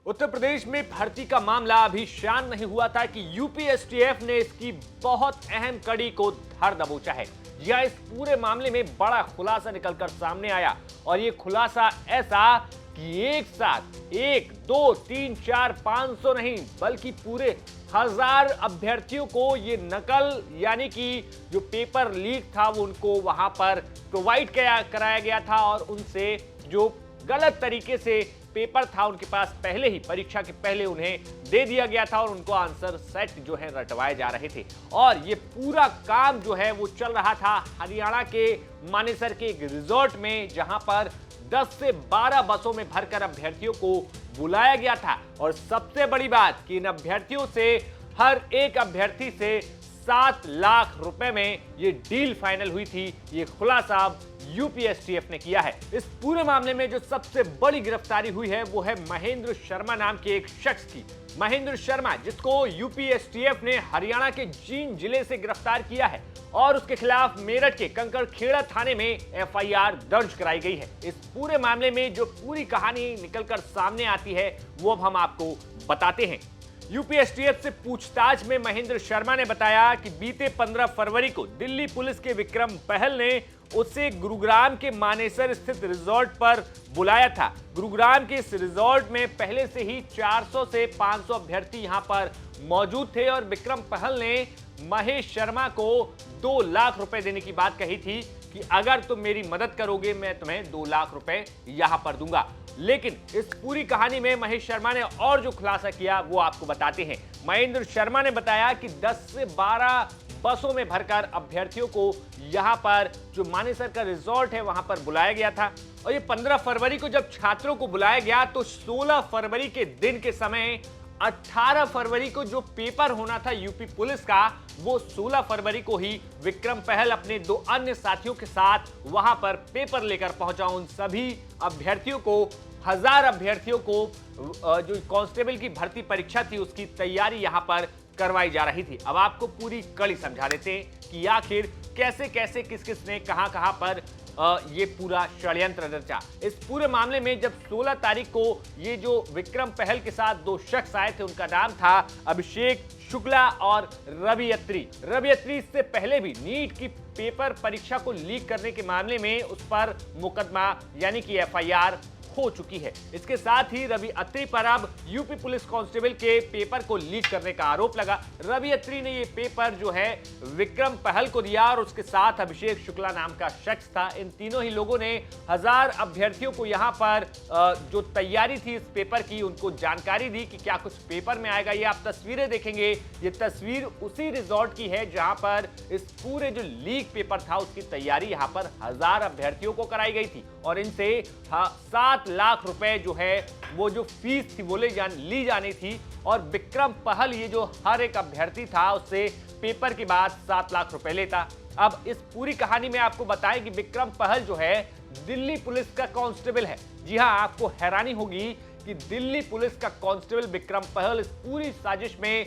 उत्तर प्रदेश में भर्ती का मामला अभी शांत नहीं हुआ था कि यूपी एसटीएफ ने इसकी बहुत अहम कड़ी को धर दबोचा है। यह इस पूरे मामले में बड़ा खुलासा निकलकर सामने आया और यह खुलासा ऐसा कि एक साथ 1, 2, 3, 4, 500 नहीं बल्कि पूरे 1000 अभ्यर्थियों को ये नकल यानी कि जो पेपर लीक था वो उनको वहां पर प्रोवाइड कराया गया था और उनसे जो गलत तरीके से पेपर था उनके पास पहले ही परीक्षा के पहले उन्हें दे दिया गया था और उनको आंसर सेट जो है रटवाए जा रहे थे। और ये पूरा काम जो है वो चल रहा था हरियाणा के मानेसर के एक रिजॉर्ट में, जहां पर 10 से 12 बसों में भरकर अभ्यर्थियों को बुलाया गया था। और सबसे बड़ी बात कि इन अभ्यर्थियों से हर एक अभ्यर्थी से 7 लाख रुपए में ये डील फाइनल हुई थी। ये खुलासा यूपी एसटीएफ ने किया है। इस पूरे मामले में जो सबसे बड़ी गिरफ्तारी हुई है वो है महेंद्र शर्मा नाम के एक शख्स की। महेंद्र शर्मा, जिसको यूपी एसटीएफ ने हरियाणा के जींद जिले से गिरफ्तार किया है और उसके खिलाफ मेरठ के कंकड़खेड़ा थाने में एफआईआर दर्ज कराई गई है। इस पूरे मामले में जो पूरी कहानी निकलकर सामने आती है वो अब हम आपको बताते हैं। यूपी एसटीएफ से पूछताछ में महेंद्र शर्मा ने बताया कि बीते 15 फरवरी को दिल्ली पुलिस के विक्रम पहल ने उसे गुरुग्राम के मानेसर स्थित रिजॉर्ट पर बुलाया था। गुरुग्राम के इस रिजॉर्ट में पहले से ही 400 से 500 अभ्यर्थी यहां पर मौजूद थे और विक्रम पहल ने महेश शर्मा को 2 लाख रुपए देने की बात कही थी कि अगर तुम मेरी मदद करोगे मैं तुम्हें 2 लाख रुपए यहां पर दूंगा। लेकिन इस पूरी कहानी में महेश शर्मा ने और जो खुलासा किया वो आपको बताते हैं। महेंद्र शर्मा ने बताया कि 10 से 12 बसों में भरकर अभ्यर्थियों को यहां पर जो मानेसर का रिजॉर्ट है वहां पर बुलाया गया था और ये 15 फरवरी को जब छात्रों को बुलाया गया तो 16 फरवरी के दिन के समय 18 फरवरी को जो पेपर होना था यूपी पुलिस का वो 16 फरवरी को ही विक्रम पहल अपने 2 अन्य साथियों के साथ वहां पर पेपर लेकर पहुंचा। उन सभी अभ्यर्थियों को 1000 अभ्यर्थियों को जो कांस्टेबल की भर्ती परीक्षा थी उसकी तैयारी यहां पर करवाई जा रही थी। अब आपको पूरी कड़ी समझा देते हैं कि आखिर कैसे कैसे किस किस ने कहां पर ये पूरा षड्यंत्र रचा। इस पूरे मामले में जब 16 तारीख को ये जो विक्रम पहल के साथ 2 शख्स आए थे, उनका नाम था अभिषेक शुक्ला और रवि अत्री। रवि अत्री इससे पहले भी नीट की पेपर परीक्षा को लीक करने के मामले में उस पर मुकदमा यानी कि एफआईआर हो चुकी है। इसके साथ ही रवि अत्री पर अब यूपी पुलिस कांस्टेबल के पेपर को लीक करने का आरोप लगा। रवि अत्री ने ये पेपर जो है विक्रम पहल को दिया और उसके साथ अभिषेक शुक्ला नाम का शख्स था। इन तीनों ही लोगों ने 1000 अभ्यर्थियों को यहां पर जो तैयारी थी इस पेपर की उनको जानकारी दी कि क्या कुछ पेपर में आएगा। ये आप तस्वीरें देखेंगे, ये तस्वीर उसी रिजॉर्ट की है जहां पर इस पूरे जो लीक पेपर था उसकी तैयारी यहां पर 1000 अभ्यर्थियों को कराई गई थी और इनसे 7 लाख रुपए जो है वो जो फीस थी वो ली जानी थी और विक्रम पहल ये जो हर एक अभ्यर्थी था उससे पेपर के बाद 7 लाख रुपए लेता। अब इस पूरी कहानी में आपको बताएं कि विक्रम पहल जो है दिल्ली पुलिस का कांस्टेबल है। जी हां, आपको हैरानी होगी कि दिल्ली पुलिस का कांस्टेबल विक्रम पहल इस पूरी साजिश में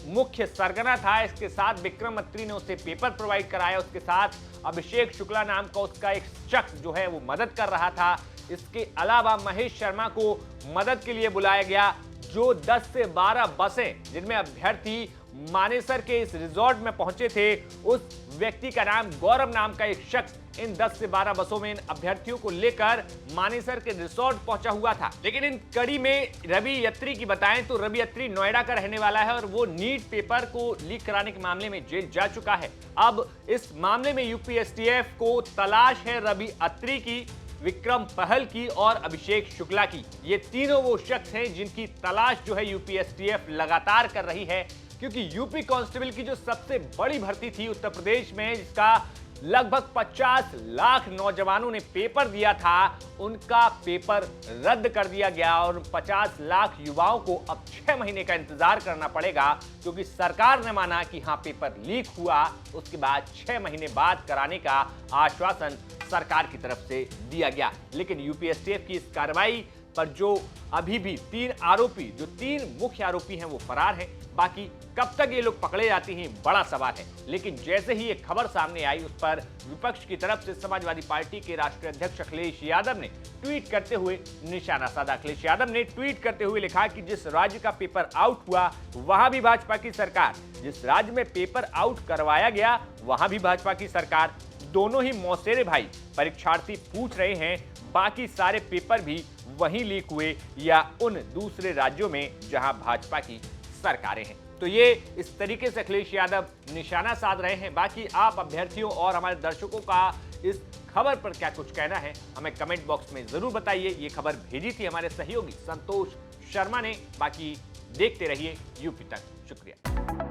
मुख्य सरगना था। इसके साथ विक्रम अत्री ने उसे पेपर प्रोवाइड कराया, उसके साथ अभिषेक शुक्ला नाम का उसका एक शख्स जो है वो मदद कर रहा था। इसके अलावा महेश शर्मा को मदद के लिए बुलाया गया। जो 10 से 12 बसें जिनमें अभ्यर्थी मानेसर के इस रिजॉर्ट में पहुंचे थे, उस व्यक्ति का नाम गौरव नाम का एक शख्स इन 10 से 12 बसों में इन अभ्यर्थियों को लेकर मानेसर के रिजॉर्ट पहुंचा हुआ था। लेकिन इन कड़ी में रवि अत्री की बताएं तो रवि अत्री नोएडा का रहने वाला है और वो नीट पेपर को लीक कराने के मामले में जेल जा चुका है। अब इस मामले में यूपी एसटीएफ को तलाश है रवि अत्री की, विक्रम पहल की और अभिषेक शुक्ला की। ये तीनों वो शख्स हैं जिनकी तलाश जो है यूपी एसटीएफ लगातार कर रही है, क्योंकि यूपी कांस्टेबल की जो सबसे बड़ी भर्ती थी उत्तर प्रदेश में, जिसका लगभग 50 लाख नौजवानों ने पेपर दिया था, उनका पेपर रद्द कर दिया गया और 50 लाख युवाओं को अब 6 महीने का इंतजार करना पड़ेगा, क्योंकि सरकार ने माना कि हाँ पेपर लीक हुआ, उसके बाद 6 महीने बाद कराने का आश्वासन सरकार की तरफ से दिया गया। लेकिन यूपी एसटीएफ की इस कार्रवाई पर जो अभी भी 3 आरोपी, जो 3 मुख्य आरोपी हैं, वो फरार हैं। बाकी कब तक ये लोग पकड़े जाते हैं, बड़ा सवाल है। लेकिन जैसे ही ये खबर सामने आई, उस पर विपक्ष की तरफ से समाजवादी पार्टी के राष्ट्रीय अध्यक्ष अखिलेश यादव ने ट्वीट करते हुए निशाना साधा। अखिलेश यादव ने ट्वीट करते हुए लिखा कि जिस राज्य का पेपर आउट हुआ, वहां भी भाजपा की सरकार, जिस राज्य में पेपर आउट करवाया गया, वहां भी भाजपा की सरकार। दोनों ही मौसेरे भाई परीक्षार्थी पूछ रहे हैं, बाकी सारे पेपर भी वहीं लीक हुए या उन दूसरे राज्यों में जहां भाजपा की सरकारें हैं। तो ये इस तरीके से अखिलेश यादव निशाना साध रहे हैं। बाकी आप अभ्यर्थियों और हमारे दर्शकों का इस खबर पर क्या कुछ कहना है, हमें कमेंट बॉक्स में जरूर बताइए। ये खबर भेजी थी हमारे सहयोगी संतोष शर्मा ने। बाकी देखते रहिए यूपी तक। शुक्रिया।